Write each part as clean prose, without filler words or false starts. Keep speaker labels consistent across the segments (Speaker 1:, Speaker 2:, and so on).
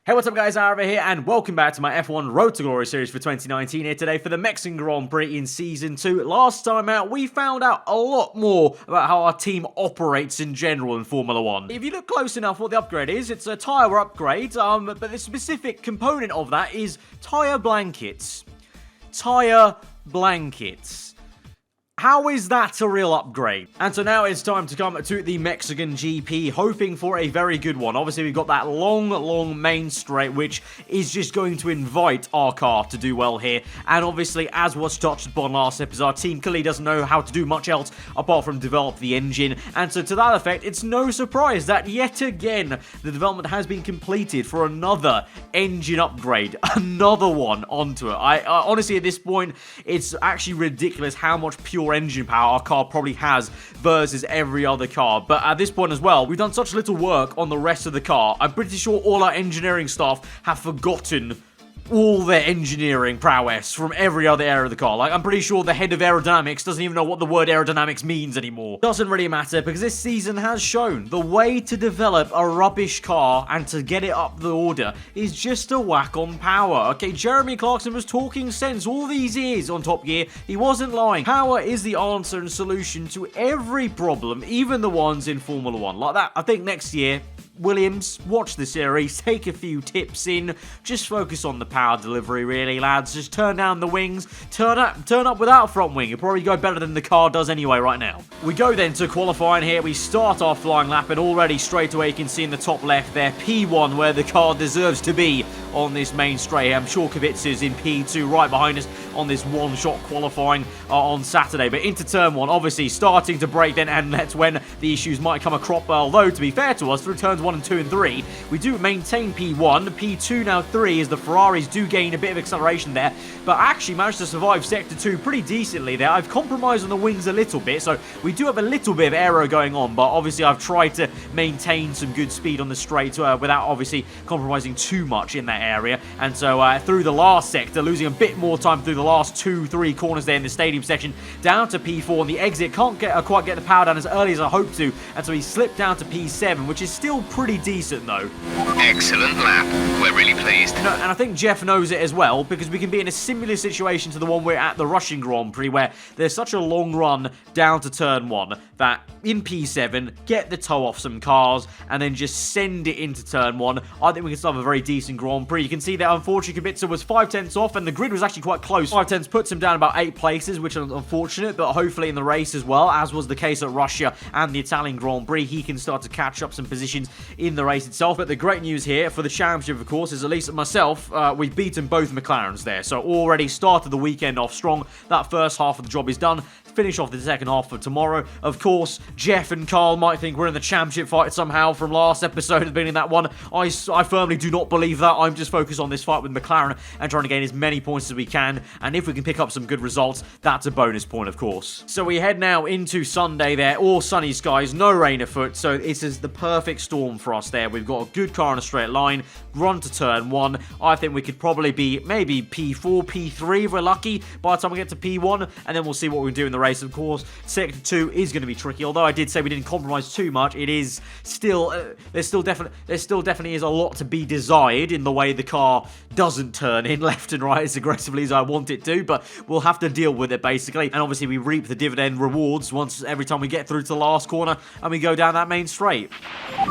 Speaker 1: Hey, what's up guys, aarava here, and welcome back to my F1 Road to Glory series for 2019 here today for the Mexican Grand Prix in Season 2. Last time out, we found out a lot more about how our team operates in general in Formula 1. If you look close enough what the upgrade is, it's a tyre upgrade, but the specific component of that is tyre blankets. Tyre blankets. How is that a real upgrade? And so now it's time to come to the Mexican GP, hoping for a very good one. Obviously, we've got that long main straight, which is just going to invite our car to do well here. And obviously, as was touched upon last episode, our team clearly doesn't know how to do much else apart from develop the engine. And so to that effect, it's no surprise that yet again, the development has been completed for another engine upgrade. Another one onto it. I honestly, at this point, it's actually ridiculous how much pure engine power our car probably has versus every other car. But at this point as well, we've done such little work on the rest of the car. I'm pretty sure all our engineering staff have forgotten all their engineering prowess from every other area of the car. Like, I'm pretty sure the head of aerodynamics doesn't even know what the word aerodynamics means anymore. Doesn't really matter, because this season has shown the way to develop a rubbish car and to get it up the order is just a whack on power. Okay, Jeremy Clarkson was talking sense all these years on Top Gear. He wasn't lying. Power is the answer and solution to every problem, even the ones in Formula 1. Like that, I think next year, Williams, watch the series, take a few tips in, just focus on the power delivery really, lads. Just turn down the wings, turn up without front wing. It'll probably go better than the car does anyway right now. We go then to qualifying here. We start our flying lap, and already straight away you can see in the top left there, P1, where the car deserves to be on this main straight. I'm sure Kvyat's in P2 right behind us on this one-shot qualifying on Saturday. But into turn 1, obviously starting to break then, and that's when the issues might come a crop. Although, to be fair to us, through turns 1 and 2 and 3, we do maintain P1. P2 now 3 as the Ferraris do gain a bit of acceleration there, but actually managed to survive Sector 2 pretty decently there. I've compromised on the wings a little bit, so we do have a little bit of aero going on, but obviously I've tried to maintain some good speed on the straight without obviously compromising too much in that area. And so through the last sector, losing a bit more time through the last 2-3 corners there in the stadium section, down to P4, and the exit can't quite get the power down as early as I hoped to, and so he slipped down to P7, which is still pretty decent though.
Speaker 2: Excellent lap. We're really pleased.
Speaker 1: And I think Jeff knows it as well, because we can be in a similar situation to the one we're at the Russian Grand Prix, where there's such a long run down to turn 1 that in P7, get the toe off some cars and then just send it into turn 1. I think we can still have a very decent Grand Prix. You can see that unfortunately Kubica was 5/10 off, and the grid was actually quite close. 5/10 puts him down about 8 places, which is unfortunate, but hopefully in the race as well, as was the case at Russia and the Italian Grand Prix, he can start to catch up some positions in the race itself. But the great news here for the championship, of course, is at least myself, we've beaten both McLarens there, so already started the weekend off strong. That first half of the job is done. Finish off the second half for tomorrow. Of course, Jeff and Carl might think we're in the championship fight somehow from last episode of being in that one. I firmly do not believe that. I'm just focused on this fight with McLaren and trying to gain as many points as we can. And if we can pick up some good results, that's a bonus point, of course. So we head now into Sunday there. All sunny skies, no rain afoot. So it is the perfect storm for us there. We've got a good car in a straight line. Run to turn 1. I think we could probably be maybe P4, P3 if we're lucky by the time we get to P1. And then we'll see what we can do in the race. Of course, Sector 2 is going to be tricky. Although I did say we didn't compromise too much, it is still there still definitely is a lot to be desired in the way the car doesn't turn in left and right as aggressively as I want it to. But we'll have to deal with it basically. And obviously we reap the dividend rewards every time we get through to the last corner and we go down that main straight.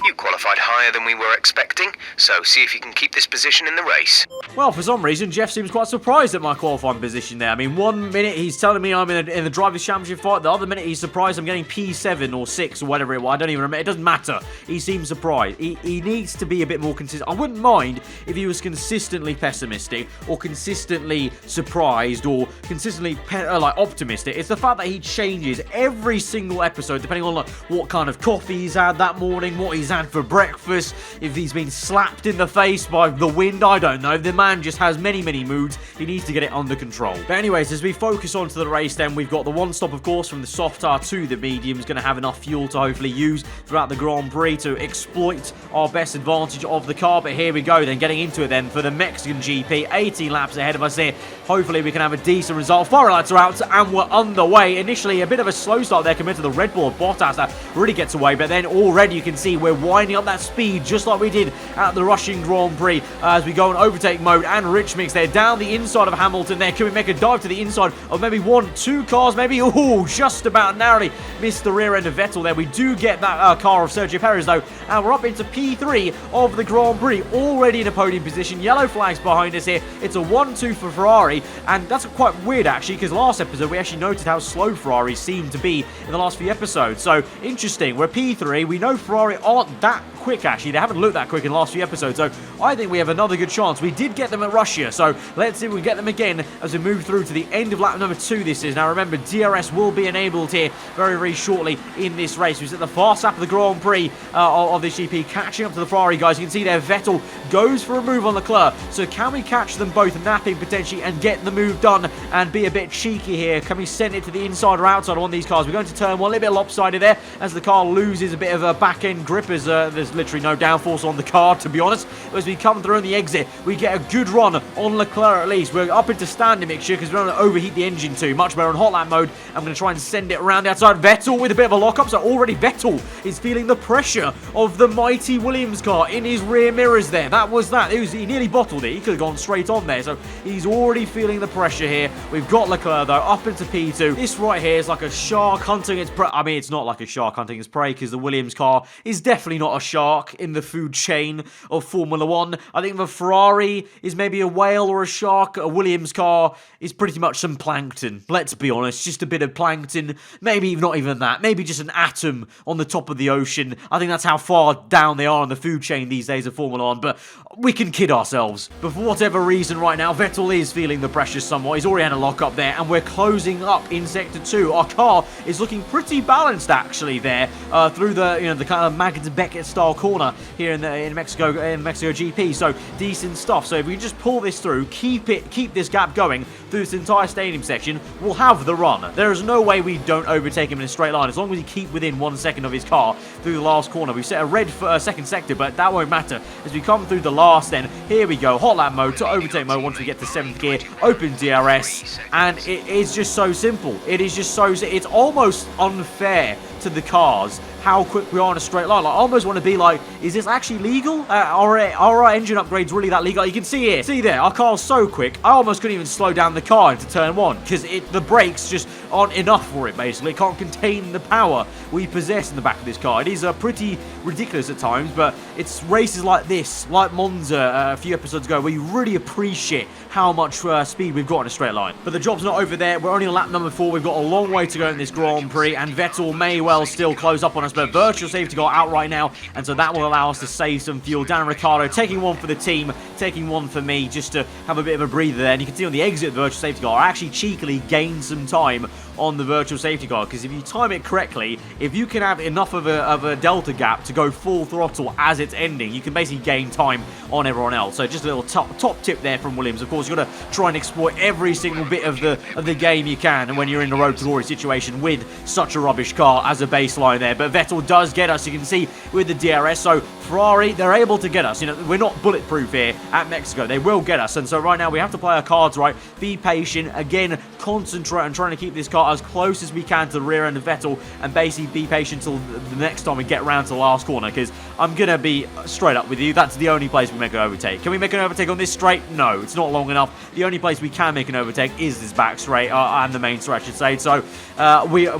Speaker 2: You qualified higher than we were expecting, so see if you can keep this position in the race.
Speaker 1: Well, for some reason, Jeff seems quite surprised at my qualifying position there. I mean, one minute he's telling me I'm in the Drivers' Championship fight, the other minute he's surprised I'm getting P7 or 6 or whatever it was. I don't even remember. It doesn't matter. He seems surprised. He needs to be a bit more consistent. I wouldn't mind if he was consistently pessimistic or consistently surprised or consistently optimistic. It's the fact that he changes every single episode depending on what kind of coffee he's had that morning, what he's had for breakfast, if he's been slapped in the face by the wind, I don't know. The man just has many moods. He needs to get it under control. But anyways, as we focus onto the race then, we've got the one one stop, of course, from the soft tyre to the medium is going to have enough fuel to hopefully use throughout the Grand Prix to exploit our best advantage of the car. But here we go, then getting into it then for the Mexican GP. 18 laps ahead of us here. Hopefully we can have a decent result. Fire lights are out and we're underway. Initially a bit of a slow start there compared to the Red Bull of Bottas that really gets away, but then already you can see we're winding up that speed just like we did at the Russian Grand Prix as we go in overtake mode. And Rich Mix there down the inside of Hamilton there. Can we make a dive to the inside of maybe one, two cars maybe? Oh, just about narrowly missed the rear end of Vettel there. We do get that car of Sergio Perez though, and we're up into P3 of the Grand Prix, already in a podium position. Yellow flags behind us here. It's a 1-2 for Ferrari, and that's quite weird actually, because last episode we actually noted how slow Ferrari seemed to be in the last few episodes. So interesting, we're P3. We know Ferrari aren't that quick actually. They haven't looked that quick in the last few episodes, so I think we have another good chance. We did get them at Russia, so let's see if we can get them again as we move through to the end of lap number 2 this is. Now remember, DRS will be enabled here very, very shortly in this race. We're at the fast lap of the Grand Prix of this GP, catching up to the Ferrari guys. You can see there Vettel goes for a move on Leclerc, so can we catch them both napping potentially and get the move done and be a bit cheeky here? Can we send it to the inside or outside of one of these cars? We're going to turn one, a little bit lopsided there as the car loses a bit of a back end grip as there's literally no downforce on the car, to be honest. As we come through on the exit, we get a good run on Leclerc at least. We're up into standing mixture because we don't want to overheat the engine too much. We're on hot lap mode. I'm going to try and send it around the outside. Vettel with a bit of a lock-up, so already Vettel is feeling the pressure of the mighty Williams car in his rear mirrors there. That was that. He nearly bottled it. He could have gone straight on there, so he's already feeling the pressure here. We've got Leclerc though up into P2. This right here is like a shark hunting its prey. I mean, it's not like a shark hunting its prey because the Williams car is definitely not a shark in the food chain of Formula 1. I think the Ferrari is maybe a whale or a shark. A Williams car is pretty much some plankton. Let's be honest, just a bit of plankton. Maybe not even that. Maybe just an atom on the top of the ocean. I think that's how far down they are on the food chain these days of Formula 1, but we can kid ourselves. But for whatever reason right now, Vettel is feeling the pressure somewhat. He's already had a lock up there, and we're closing up in Sector 2. Our car is looking pretty balanced actually there through the the kind of Magnus Beckett style corner here in Mexico GP. So decent stuff. So if we just pull this through, keep this gap going through this entire stadium section, we'll have the run. There is no way we don't overtake him in a straight line as long as we keep within 1 second of his car through the last corner. We've set a red for second sector, but that won't matter as we come through the last. Then here we go, hot lap mode to overtake mode once we get to 7th gear, open DRS, and it is just so simple. It is just so, it's almost unfair to the cars how quick we are in a straight line. Like, I almost want to be like, is this actually legal? Are our engine upgrades really that legal? You can see here, see there, our car's so quick, I almost couldn't even slow down the car into turn 1 because the brakes just aren't enough for it, basically. It can't contain the power we possess in the back of this car. It is pretty ridiculous at times, but it's races like this, like Monza a few episodes ago, where you really appreciate how much speed we've got in a straight line. But the job's not over there. We're only on lap number 4. We've got a long way to go in this Grand Prix, and Vettel may well still close up on us, but virtual safety car out right now, and so that will allow us to save some fuel. Dan Ricciardo taking one for the team, taking one for me, just to have a bit of a breather there. And you can see on the exit of the virtual safety car, I actually cheekily gained some time on the virtual safety car, because if you time it correctly, if you can have enough of a delta gap to go full throttle as it's ending, you can basically gain time on everyone else. So just a little top tip there from Williams. Of course, you've got to try and exploit every single bit of the game you can when you're in a road to glory situation with such a rubbish car as a baseline there. But Vettel does get us, you can see, with the DRS. So Ferrari, they're able to get us. We're not bulletproof here at Mexico. They will get us. And so right now we have to play our cards right, be patient, again, concentrate on trying to keep this car as close as we can to the rear end of Vettel, and basically be patient until the next time we get around to the last corner, because I'm going to be straight up with you, that's the only place we make an overtake. Can we make an overtake on this straight? No, it's not long enough. The only place we can make an overtake is this back straight, and the main straight, I should say. So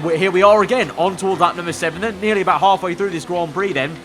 Speaker 1: here we are again, on towards lap number 7, then nearly about halfway through this Grand Prix then.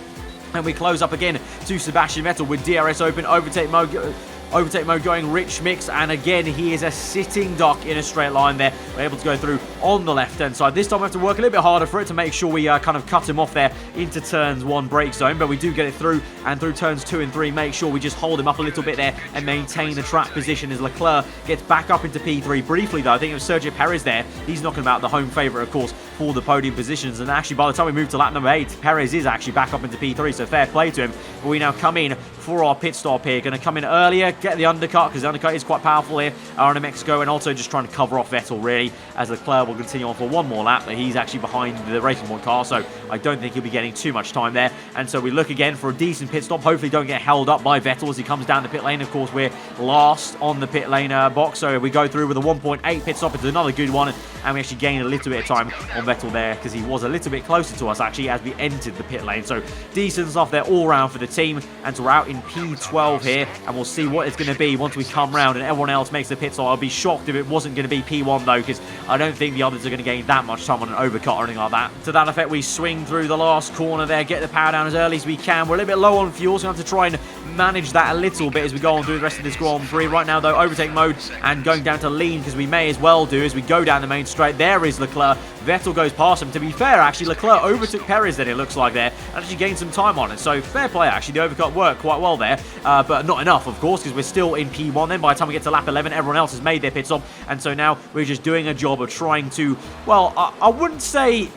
Speaker 1: And we close up again to Sebastian Vettel with DRS open, overtake mode going, Rich Mix, and again he is a sitting duck in a straight line there. We're able to go through on the left hand side. This time we have to work a little bit harder for it to make sure we kind of cut him off there into turns 1 brake zone, but we do get it through, and through turns 2 and 3 make sure we just hold him up a little bit there and maintain the track position as Leclerc gets back up into P3 briefly though. I think it was Sergio Perez there, he's knocking about the home favourite of course for the podium positions, and actually by the time we move to lap number 8, Perez is actually back up into P3, so fair play to him. But we now come in for our pit stop here. Going to come in earlier, get the undercut, because the undercut is quite powerful here around Mexico, and also just trying to cover off Vettel, really, as Leclerc will continue on for one more lap, but he's actually behind the Racing Point car, so I don't think he'll be getting too much time there. And so we look again for a decent pit stop. Hopefully don't get held up by Vettel as he comes down the pit lane. Of course, we're last on the pit lane box, so we go through with a 1.8 pit stop. It's another good one, and we actually gain a little bit of time on Vettel there, because he was a little bit closer to us, actually, as we entered the pit lane. So decent stuff there all round for the team, and so we're out in P12 here, and we'll see what it's going to be once we come round and everyone else makes the pit stop. I'll be shocked if it wasn't going to be P1, though, because I don't think the others are going to gain that much time on an overcut or anything like that. To that effect, we swing through the last corner there, get the power down as early as we can. We're a little bit low on fuel, so we have to try and manage that a little bit as we go on through the rest of this Grand Prix. Right now, though, overtake mode and going down to lean, because we may as well do as we go down the main straight. There is Leclerc. Vettel goes past him. To be fair, actually, Leclerc overtook Perez then, it looks like there, and actually gained some time on it. So fair play, actually. The overcut worked quite well there, but not enough, of course, because we're still in P1 then. By the time we get to lap 11, everyone else has made their pit stop, and so now we're just doing a job of trying to, well, I wouldn't say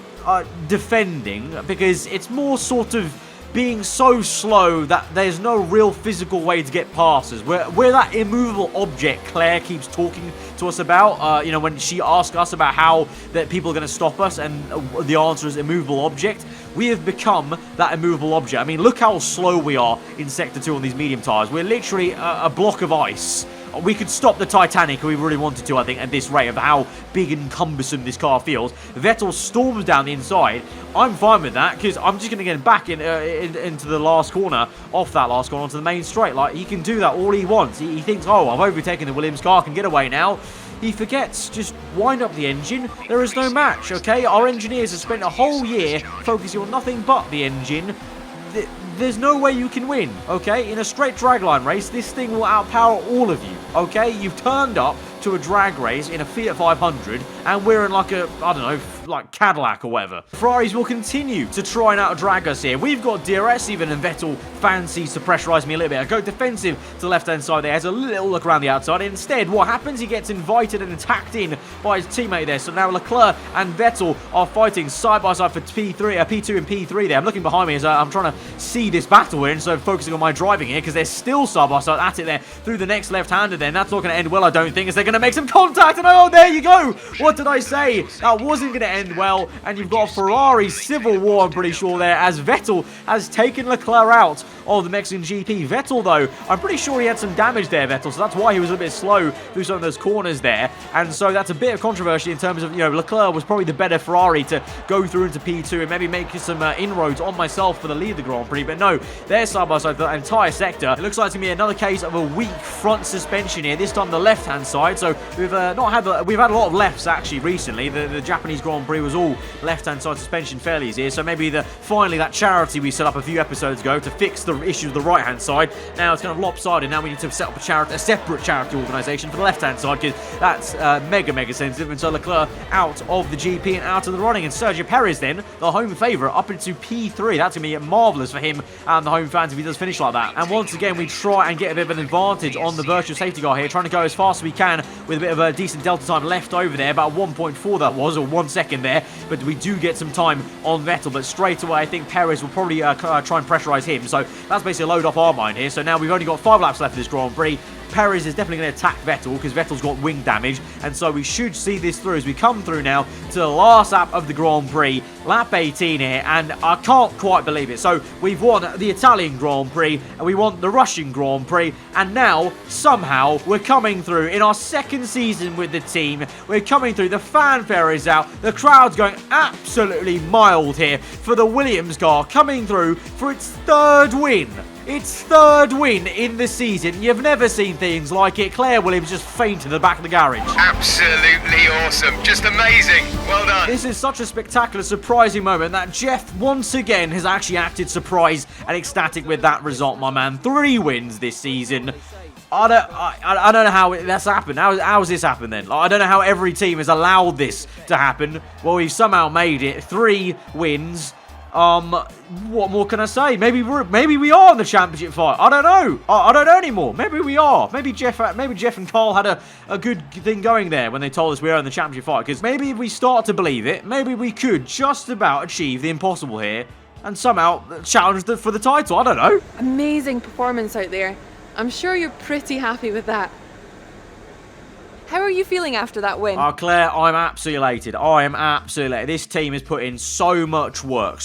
Speaker 1: defending, because it's more sort of being so slow that there's no real physical way to get past us. We're that immovable object Claire keeps talking to us about, you know, when she asks us about how that people are going to stop us, and the answer is immovable object. We have become that immovable object. I mean, look how slow we are in Sector 2 on these medium tyres. We're literally a block of ice. We could stop the Titanic if we really wanted to, I think, at this rate of how big and cumbersome this car feels. Vettel storms down the inside. I'm fine with that, because I'm just going to get him back into the last corner, off that last corner, onto the main straight. Like, he can do that all he wants. He thinks, oh, I've overtaken the Williams car, I can get away now. He forgets, just wind up the engine. There is no match, okay? Our engineers have spent a whole year focusing on nothing but the engine. There's no way you can win, okay? In a straight dragline race, this thing will outpower all of you, okay? You've turned up to a drag race in a Fiat 500, and we're in like a, I don't know, like Cadillac or whatever. Ferraris will continue to try and out-drag us here. We've got DRS even, and Vettel fancies to pressurise me a little bit. I go defensive to the left-hand side there, has a little look around the outside. Instead, what happens? He gets invited and attacked in by his teammate there. So now Leclerc and Vettel are fighting side by side for P2 and P3 there. I'm looking behind me as I'm trying to see this battle here, and so focusing on my driving here, because they're still side by side at it there through the next left-hander there. And that's not going to end well, I don't think, as they're going to make some contact, and oh, there you go. What did I say? That wasn't going to end well, and you've got a Ferrari civil war, I'm pretty sure, there, as Vettel has taken Leclerc out of the Mexican GP. Vettel, though, I'm pretty sure he had some damage there, Vettel, so that's why he was a bit slow through some of those corners there, and so that's a bit of controversy in terms of, you know, Leclerc was probably the better Ferrari to go through into P2 and maybe make some inroads on myself for the lead of the Grand Prix, but no, they're side by side for the entire sector. It looks like it's going to be another case of a weak front suspension here, this time the left-hand side, so we've had a lot of lefts, actually, recently. The Japanese Grand Prix was all left-hand side suspension fairly easy, so maybe finally that charity we set up a few episodes ago to fix the issue of the right-hand side, now it's kind of lopsided. Now we need to set up a separate charity organisation for the left-hand side, because that's mega sensitive, and so Leclerc out of the GP and out of the running, and Sergio Perez then, the home favourite, up into P3. That's going to be marvellous for him and the home fans if he does finish like that. And once again, we try and get a bit of an advantage on the virtual safety car here, trying to go as fast as we can with a bit of a decent delta time left over there, about 1.4 that was, or 1 second there, but we do get some time on Vettel, but straight away I think Perez will probably try and pressurise him, so that's basically a load off our mind here. So now we've only got 5 laps left of this Grand Prix. Perez is definitely going to attack Vettel, because Vettel's got wing damage, and so we should see this through as we come through now to the last lap of the Grand Prix, lap 18 here, and I can't quite believe it. So we've won the Italian Grand Prix, and we won the Russian Grand Prix, and now somehow we're coming through in our second season with the team. We're coming through, the fanfare is out, the crowd's going absolutely mild here for the Williams car, coming through for its 3rd win. Its 3rd win in the season. You've never seen things like it. Claire Williams just fainted in the back of the garage.
Speaker 2: Absolutely awesome. Just amazing. Well done.
Speaker 1: This is such a spectacular, surprising moment that Jeff, once again, has actually acted surprised and ecstatic with that result, my man. 3 wins this season. I don't know how that's happened. How has this happened then? Like, I don't know how every team has allowed this to happen. Well, we've somehow made it. 3 wins. What more can I say? Maybe we are in the championship fight. I don't know. I don't know anymore. Maybe we are. Maybe Jeff and Carl had a good thing going there when they told us we are in the championship fight. Because maybe if we start to believe it, maybe we could just about achieve the impossible here and somehow challenge for the title. I don't know.
Speaker 3: Amazing performance out there. I'm sure you're pretty happy with that. How are you feeling after that win?
Speaker 1: Claire, I'm absolutely elated. I am absolutely elated. This team has put in so much work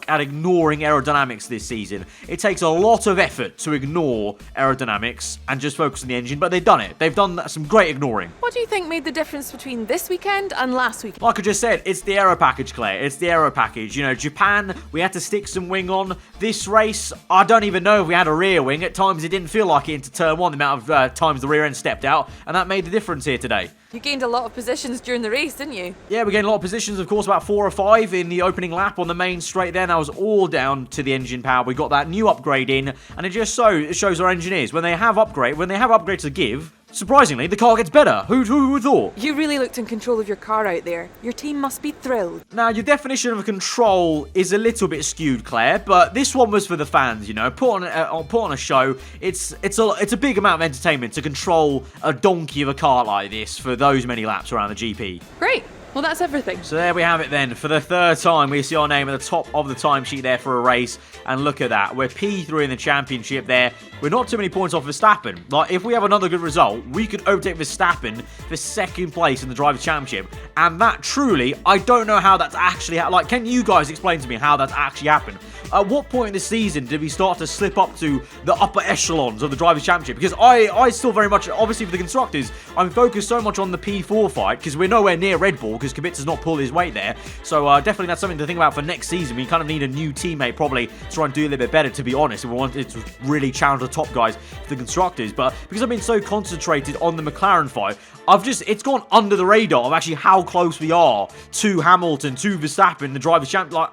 Speaker 1: at ignoring aerodynamics this season. It takes a lot of effort to ignore aerodynamics and just focus on the engine, but they've done it. They've done some great ignoring.
Speaker 3: What do you think made the difference between this weekend and last weekend?
Speaker 1: Like I just said, it's the aero package, Claire. It's the aero package. You know, Japan, we had to stick some wing on. This race, I don't even know if we had a rear wing. At times, it didn't feel like it into turn one, the amount of times the rear end stepped out. And that made the difference here today.
Speaker 3: You gained a lot of positions during the race, didn't you?
Speaker 1: Yeah, we gained a lot of positions, of course, about 4 or 5 in the opening lap on the main straight there. That was all down to the engine power. We got that new upgrade in, and it shows our engineers. When they have upgrades to give, surprisingly, the car gets better. Who would thought?
Speaker 3: You really looked in control of your car out there. Your team must be thrilled.
Speaker 1: Now, your definition of control is a little bit skewed, Claire, but this one was for the fans, you know. Put on a show. It's a big amount of entertainment to control a donkey of a car like this for those many laps around the GP.
Speaker 3: Great. Well, that's everything.
Speaker 1: So there we have it then. For the third time, we see our name at the top of the timesheet there for a race. And look at that. We're P3 in the championship there. We're not too many points off Verstappen. Like, if we have another good result, we could overtake Verstappen for second place in the Drivers' Championship. And that truly, I don't know how that's actually... Like, can you guys explain to me how that's actually happened? At what point in the season did we start to slip up to the upper echelons of the Drivers' Championship? Because I still very much, obviously for the constructors, I'm focused so much on the P4 fight because we're nowhere near Red Bull because Kubica's not pulled his weight there. So definitely that's something to think about for next season. We kind of need a new teammate probably to try and do a little bit better, to be honest, if we wanted to really challenge the top guys for the constructors. But because I've been so concentrated on the McLaren fight, it's gone under the radar of actually how close we are to Hamilton, to Verstappen, the Drivers' Championship. Like,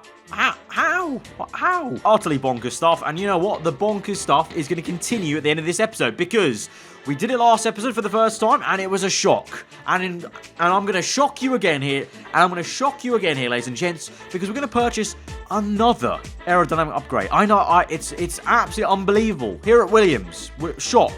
Speaker 1: how? Utterly bonkers stuff. And you know what? The bonkers stuff is going to continue at the end of this episode because we did it last episode for the first time and it was a shock. And I'm going to shock you again here. And I'm going to shock you again here, ladies and gents, because we're going to purchase another aerodynamic upgrade. I know, it's absolutely unbelievable. Here at Williams, we're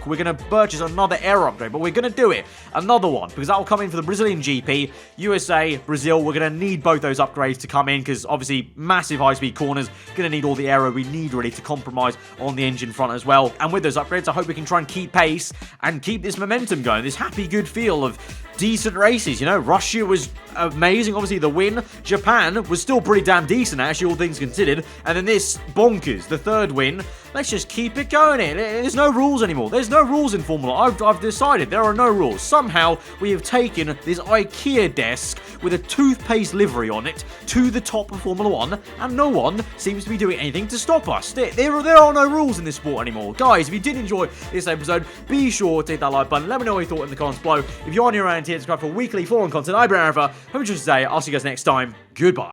Speaker 1: going to purchase another aero upgrade, but we're going to do it. Another one, because that will come in for the Brazilian GP, USA, Brazil. We're going to need both those upgrades to come in, because obviously massive high-speed corners, going to need all the aero we need really to compromise on the engine front as well. And with those upgrades, I hope we can try and keep pace and keep this momentum going, this happy, good feel of decent races. You know, Russia was amazing, obviously the win. Japan was still pretty damn decent, actually, all things considered. And then this bonkers, the third win. Let's just keep it going here. There's no rules anymore. There's no rules in Formula. I've decided there are no rules. Somehow, we have taken this IKEA desk with a toothpaste livery on it to the top of Formula 1, and no one seems to be doing anything to stop us. There are no rules in this sport anymore. Guys, if you did enjoy this episode, be sure to hit that like button. Let me know what you thought in the comments below. If you're new around here, subscribe for weekly forum content. I've been aarava. Hope you enjoyed today. I'll see you guys next time. Goodbye.